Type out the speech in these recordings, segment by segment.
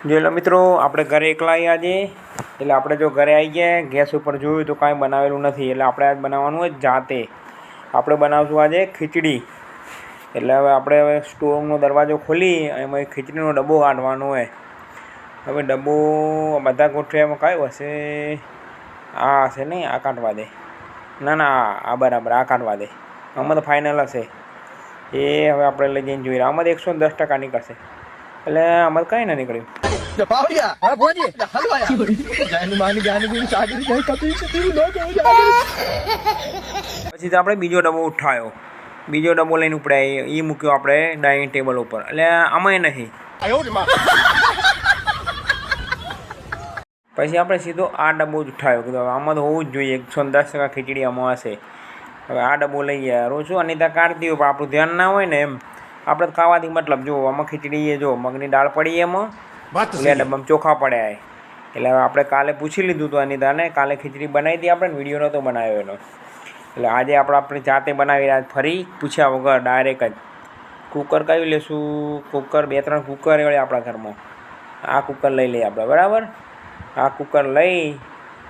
જોઈ લો મિત્રો, આપણે ઘરે એકલા આવ્યા આજે, એટલે આપણે જો ઘરે આવી ગયા ગેસ ઉપર જોયું તો કાંઈ બનાવેલું નથી, એટલે આપણે આજ બનાવવાનું હોય જાતે. આપણે બનાવશું આજે ખીચડી. એટલે હવે સ્ટોવનો દરવાજો ખોલી એમાં ખીચડીનો ડબ્બો કાઢવાનો હોય. હવે ડબ્બો બધા ગોઠવ્યામાં કયો હશે? આ હશે નહીં, આ કાઢવા દે. ના, આ બરાબર, આ કાઢવા દે. આમાં તો ફાઇનલ હશે. એ હવે આપણે લઈ જઈને જોઈએ. આમાં 110% નીકળશે, એટલે આમાં કાંઈ ના નીકળ્યું. પછી તો આપણે બીજો ડબ્બો ઉઠાવ્યો, બીજો ડબ્બો લઈને ઉપડ્યા, એ મૂક્યો આપણે ડાઇનિંગ ટેબલ ઉપર. એટલે આમાંય નહીં. પછી આપણે સીધો આ ડબ્બો જ ઉઠાવ્યો, કીધું આમાં તો હોવું જ જોઈએ, 110% ખીચડી આમાં હશે. હવે આ ડબ્બો લઈ ગયા. રોજ શું અનિતા કાઢતી હોય પણ આપણું ધ્યાન ના હોય ને, એમ આપણે ખાવાથી મતલબ. જો આમાં ખીચડી એ જો મગની દાળ પડી, એમાં એટલે ડબ્બામાં ચોખા પડ્યા. એટલે હવે આપણે કાલે પૂછી લીધું હતું અનિતાને, કાલે ખીચડી બનાવી હતી આપણે, વિડીયો નહોતો બનાવ્યો એનો. એટલે આજે આપણે જાતે બનાવી રહ્યા, ફરી પૂછ્યા વગર ડાયરેક્ટ જ. કુકર કયું લેશું? કુકર 2-3 કુકર હોય આપણા ઘરમાં. આ કુકર લઈ લઈએ આપણે, બરાબર. આ કુકર લઈ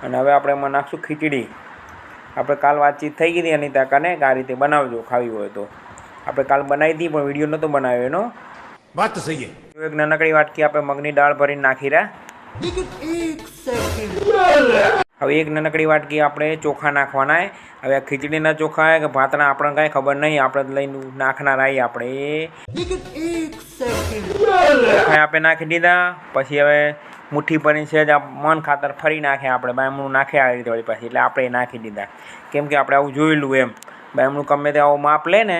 અને હવે આપણે એમાં નાખશું ખીચડી. આપણે કાલ વાતચીત થઈ ગઈ હતી અનિતા કાને કે આ રીતે બનાવજો ખાવી હોય તો. આપણે કાલ બનાવી હતી પણ વિડીયો નહોતો બનાવ્યો એનો. વાત તો સહી. એક નાનકડી વાટકી આપણે મગની દાળ ભરીને નાખી રહ્યા. હવે એક નાનકડી વાટકી આપણે ચોખા નાખવાના. હવે આ ખીચડીના ચોખા કે ભાતના આપણને કાંઈ ખબર નહીં, આપણે લઈને નાખનાર આવી આપણે. આપણે નાખી દીધા. પછી હવે મુઠ્ઠી ભરીને છે જ મન ખાતર ફરી નાખે આપણે, બાયમણું નાખે આવી રીતે વળી પાછી. એટલે આપણે નાખી દીધા, કેમ કે આપણે આવું જોયેલું એમ. બાયમણું ગમે તે આવું માપ લે ને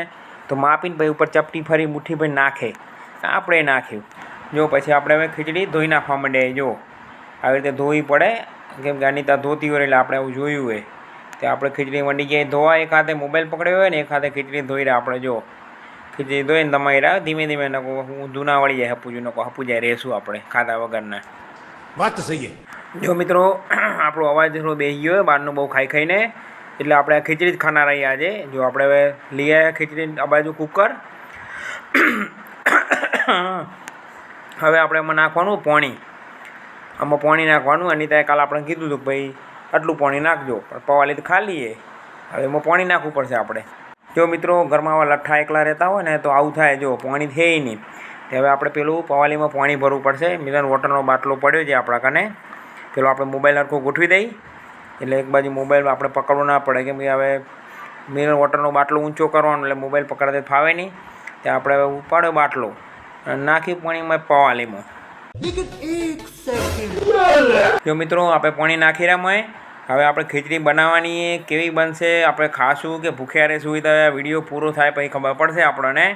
તો માપીને પછી ઉપર ચપટી ફરી મુઠ્ઠી ભરી નાખે. આપણે નાખ્યું. જો પછી આપણે હવે ખીચડી ધોઈ નાખવા માંડે. જો આવી રીતે ધોવી પડે, કેમ કે અનિતા ધોતી હોય એટલે આપણે આવું જોયું હોય. તો આપણે ખીચડી મંડી જાય ધોવા. એક હાથે મોબાઈલ પકડ્યો હોય ને એક હાથે ખીચડી ધોઈ રહ્યા આપણે. જો ખીચડી ધોઈને તમારી રહ્યા ધીમે ધીમે નકો હું ધૂના વળી જાય, હપુજું નકો હપુ જાય રહેશું આપણે ખાધા વગરના. વાત તો સહી. જો મિત્રો, આપણો અવાજ થોડો બેસી ગયો હોય બહારનું બહુ ખાઈ ખાઈને, એટલે આપણે આ ખીચડી જ ખાના રહી આજે. જો આપણે હવે લઈ આવ્યા ખીચડી આ બાજુ કુકર. હવે આપણે એમાં નાખવાનું પાણી. આમાં પાણી નાખવાનું. અનિતાએ કાલે આપણે કીધું હતું કે ભાઈ આટલું પાણી નાખજો, પણ પવાલી તો ખાલી છે. હવે એમાં પાણી નાખવું પડશે આપણે. જો મિત્રો, ઘરમાં આવા લઠ્ઠા એકલા રહેતા હોય ને તો આવું થાય. જો પાણી થાય નહીં. હવે આપણે પેલું પવાલીમાં પાણી ભરવું પડશે. મિનરલ વોટરનો બાટલો પડ્યો છે આપણા કને. પેલો આપણે મોબાઈલ હરખો ગોઠવી દઈ, એટલે એક બાજુ મોબાઈલ આપણે પકડવો ના પડે, કેમ કે હવે મિનરલ વોટરનો બાટલો ઊંચો કરવાનો એટલે મોબાઈલ પકડতে ફાવે નહીં. ત્યાં આપણે હવે ઉપાડ્યો બાટલો અને નાખી પાણીમાં પવાલીમાં. જો મિત્રો, આપણે પાણી નાખી રહ્યા. હવે આપણે ખીચડી બનાવવાની કેવી બનશે, આપણે ખાશું કે ભૂખ્યા રહેશું, તો વિડીયો પૂરો થાય પછી ખબર પડશે આપણને.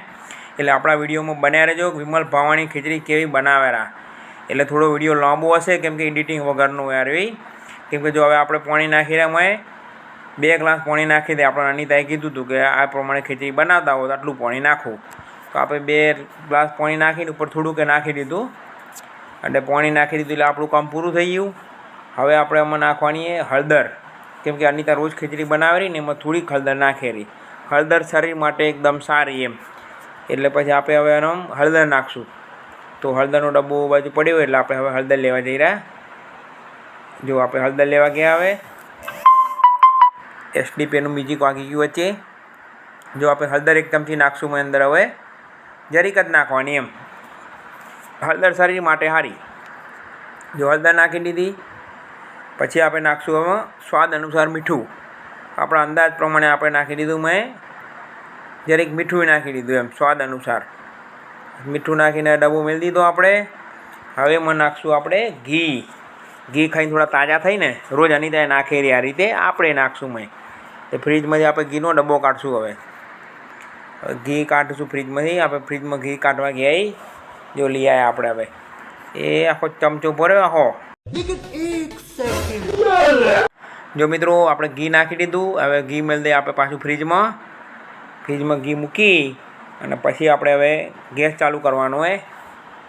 એટલે આપણા વિડીયોમાં બન્યા રહેજો. વિમલ ભાવાણી ખીચડી કેવી બનાવેરા. એટલે થોડો વિડીયો લાંબો હશે, કેમ કે એડિટિંગ વગરનું યાર એવી. કેમ કે જો હવે આપણે પાણી નાખી રહ્યા, 2 ગ્લાસ પાણી નાખી દે. આપણે અનિતાએ કીધું હતું કે આ પ્રમાણે ખીચડી બનાવતા હોય તો આટલું પાણી નાખવું. તો આપણે 2 ગ્લાસ પાણી નાખીને ઉપર થોડુંક નાખી દીધું, અને પાણી નાખી દીધું એટલે આપણું કામ પૂરું થઈ ગયું. હવે આપણે એમાં નાખવાની હળદર, કેમ કે અનિતા રોજ ખીચડી બનાવેલી ને એમાં થોડીક હળદર નાખેલી. હળદર શરીર માટે એકદમ સારી એમ. એટલે પછી આપણે હવે એનો હળદર નાખશું. તો હળદરનો ડબ્બો બાજુ પડ્યો એટલે આપણે હવે હળદર લેવા જઈ રહ્યા. જો આપણે હળદર લેવા ગયા. હવે SDP નું મ્યુઝિક વાગી ગયું વચ્ચે. જો આપણે હળદર 1 ચમચી નાખશું મેં અંદર. હવે જરીક જ નાખવાની એમ, હળદર શરીર માટે સારી. જો હળદર નાખી દીધી પછી આપણે નાખશું એમાં સ્વાદ અનુસાર મીઠું. આપણા અંદાજ પ્રમાણે આપણે નાખી દીધું. મેં જરીક મીઠું નાખી દીધું એમ સ્વાદ અનુસાર. મીઠું નાખીને ડબ્બો મેળી દીધો આપણે. હવે એમાં નાખશું આપણે ઘી. ઘી ખાઈને થોડા તાજા થઈને રોજ અનિતાએ નાખેલી આ રીતે આપણે નાખશું. મેં એ ફ્રીજમાંથી આપણે ઘીનો ડબ્બો કાઢશું. હવે ઘી કાઢીશું ફ્રીજમાંથી. આપણે ફ્રીજમાં ઘી કાઢવા ગયા, જો લઈ આવ્યા આપણે. હવે એ આખો ચમચો ભર્યો આખો. જો મિત્રો, આપણે ઘી નાખી દીધું. હવે ઘી મેળ દઈએ આપણે પાછું ફ્રીજમાં. ફ્રીજમાં ઘી મૂકી અને પછી આપણે હવે ગેસ ચાલુ કરવાનો હોય.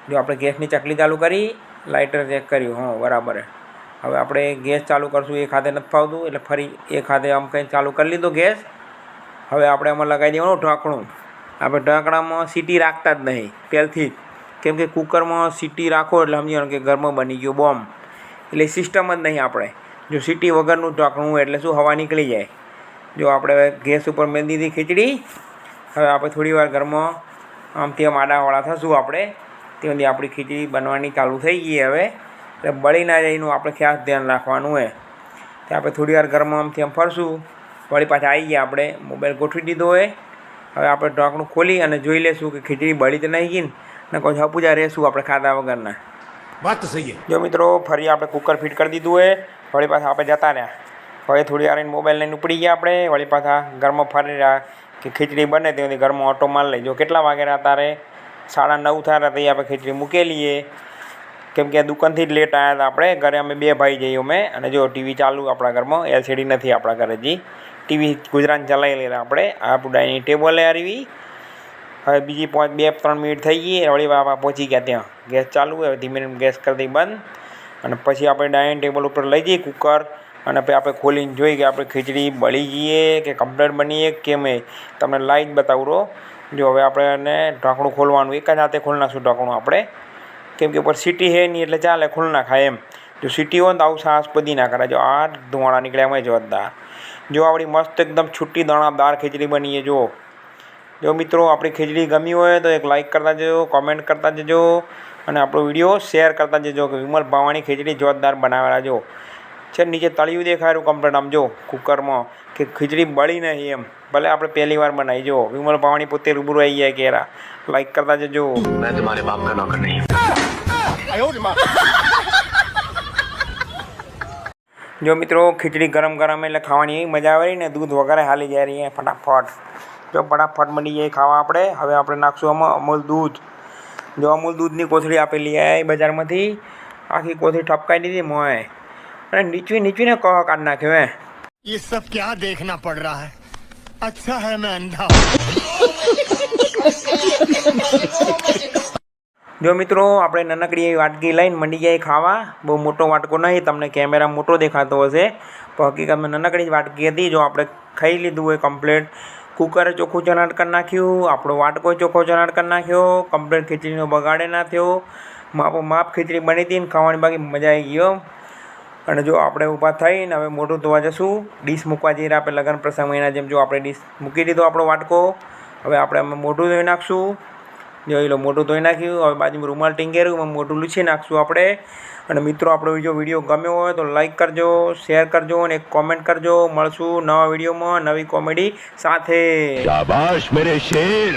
જો આપણે ગેસની ચકલી ચાલુ કરી, લાઇટર ચેક કર્યું, હા બરાબર. હવે આપણે ગેસ ચાલુ કરશું. એક હાથે નથી ફાવતું એટલે ફરી એક હાથે આમ કંઈ ચાલુ કરી લીધો ગેસ. હવે આપણે એમાં લગાવી દેવાનું ઢાંકણું. આપણે ઢાંકણામાં સીટી રાખતા જ નહીં પહેલથી જ. કેમ કે કુકરમાં સીટી રાખો એટલે સમજો કે ઘરમાં બની ગયો બોમ્બ. એટલે સિસ્ટમ જ નહીં આપણે. જો સીટી વગરનું ઢાંકણું એટલે શું હવા નીકળી જાય. જો આપણે ગેસ ઉપર મેળ દીધી ખીચડી. હવે આપણે થોડી વાર ઘરમાં આમથી આમ આડાવાળા થશું આપણે. ત્યાંથી આપણી ખીચડી બનવાની ચાલુ થઈ ગઈ હવે. એટલે બળી ના જાય એનું આપણે ખાસ ધ્યાન રાખવાનું હોય. તો આપણે થોડી વાર ઘરમાં આમથી આમ ફરશું. વળી પાછા આવી ગયા આપણે મોબાઈલ ગોઠવી દીધો હોય. હવે આપણે ઢાંકણું ખોલી અને જોઈ લઈશું કે ખીચડી બળી તો નહીં ગઈ ને કોઈ હપુજા રહેશું આપણે ખાધા વગરના. बात तो सही है. જો મિત્રો ફરી આપણે કુકર ફિટ કરી દીધું હોય. વળી પાછા આપણે જતા રહ્યા. હવે થોડી વાર મોબાઈલ લઈને ઉપડી ગયા આપણે. વળી પાછા ઘરમાં ફરી રહ્યા કે ખીચડી બને ત્યાંથી ઘરમાં ઓટો માર લઈ. જો કેટલા વાગ્યા તારે 9:30 થયા હતા આપણે ખીચડી મૂકેલીએ. કેમ કે દુકાનથી જ લેટ આવ્યા હતા આપણે. ઘરે અમે 2 ભાઈ જઈએ અમે. અને જો ટીવી ચાલુ આપણા ઘરમાં. LCD નથી આપણા ઘરે જી. ટીવી ગુજરાત ચલાવી લેલા આપણે. આપણું ડાઇનિંગ ટેબલે આવી. હવે બીજી 2-3 મિનિટ થઈ ગઈ. વળી બાપા પહોંચી ગયા ત્યાં. ગેસ ચાલુ હોય ધીમે ધીમે ગેસ કરી દઈ બંધ. અને પછી આપણે ડાઇનિંગ ટેબલ ઉપર લઈ જઈએ કુકર. અને પછી આપણે ખોલીને જોઈ કે આપણે ખીચડી બળી ગઈએ કે કમ્પ્લીટ બનીએ કેમ એ તમને લાઈટ બતાવું રહો. જો હવે આપણે એને ઢાંકણું ખોલવાનું એક જ હાથે ખોલી નાખશું ઢાંકણું આપણે. કેમ કે ઉપર સીટી છે નહીં એટલે ચાલે ખોલી નાખાય એમ. જો સીટી હોય તો આવું સાસ બધી ના કરાય. જો આ ધુવાળા નીકળ્યા હોય જોરદાર. જો આપણી મસ્ત એકદમ છૂટી દાણાદાર ખીચડી બની જો. જો મિત્રો આપણી ખીચડી ગમી હોય તો એક લાઇક કરતા જજો, કોમેન્ટ કરતા જજો અને આપણો વિડીયો શેર કરતા જજો કે વિમલ ભાવાણી ખીચડી જોરદાર બનાવેલા જો. છે નીચે તળિયું દેખાયું કમ્પ્લીટ આમ જો કુકરમાં કે ખીચડી બળી નહીં એમ. ભલે આપણે પહેલી વાર બનાવી જો. વિમલ ભાવાણી પોતે રૂબરૂ આવી જાય કેરા. લાઇક કરતા જજો. मैं तुम्हारे बाप का नौकर नहीं। જો મિત્રો ખીચડી ગરમ ગરમ એટલે ખાવાની એવી મજા આવે ને દૂધ વગેરે હાલી જાય રહી ફટાફટ. જો ફટાફટ મળી જાય ખાવા આપણે. હવે આપણે નાખશું આમાં અમૂલ દૂધ. જો અમૂલ દૂધની કોથળી આપેલી આવી બજારમાંથી. આખી કોથળી ઠપકાઈ દીધી મોંએ અને નીચવીને કહો કાઢ નાખ્યો હે. ये सब क्या देखना पड़ रहा है? अच्छा है मैं अंधा જો મિત્રો આપણે નાનકડી એવી વાટકી લઈને મંડી જાય ખાવા. બહુ મોટો વાટકો નહીં, તમને કેમેરા મોટો દેખાતો હશે પણ હકીકતમાં નાનકડી જ વાટકી હતી. જો આપણે ખાઈ લીધું હોય કમ્પ્લીટ. કુકરે ચોખ્ખું ચણાટ કરી નાખ્યું. આપણો વાટકો ચોખ્ખો ચણાટ કરી નાખ્યો. કમ્પ્લીટ ખીચડીનો બગાડે ના થયો. માપ ખીચડી બની હતી ને ખાવાની બાકી મજા આવી ગયો. અને જો આપણે ઊભા થઈને હવે મોઢું ધોવા જશું. ડીશ મૂકવા જઈએ આપણે લગ્ન પ્રસંગ એના જેમ. જો આપણે ડીશ મૂકી દીધો આપણો વાટકો. હવે આપણે અમે મોઢું ધોઈ નાખશું. જોઈ લો મોઢું ધોઈ નાખ્યું. હવે બાજુમાં રૂમાલ ટીંગેરું મોઢું લૂછી નાખશું આપણે. અને મિત્રો આપણો વિડીયો ગમ્યો હોય તો લાઈક કરજો, શેર કરજો અને એક કોમેન્ટ કરજો. મળશું નવા વિડીયોમાં નવી કોમેડી સાથે. शाबाश मेरे शेर।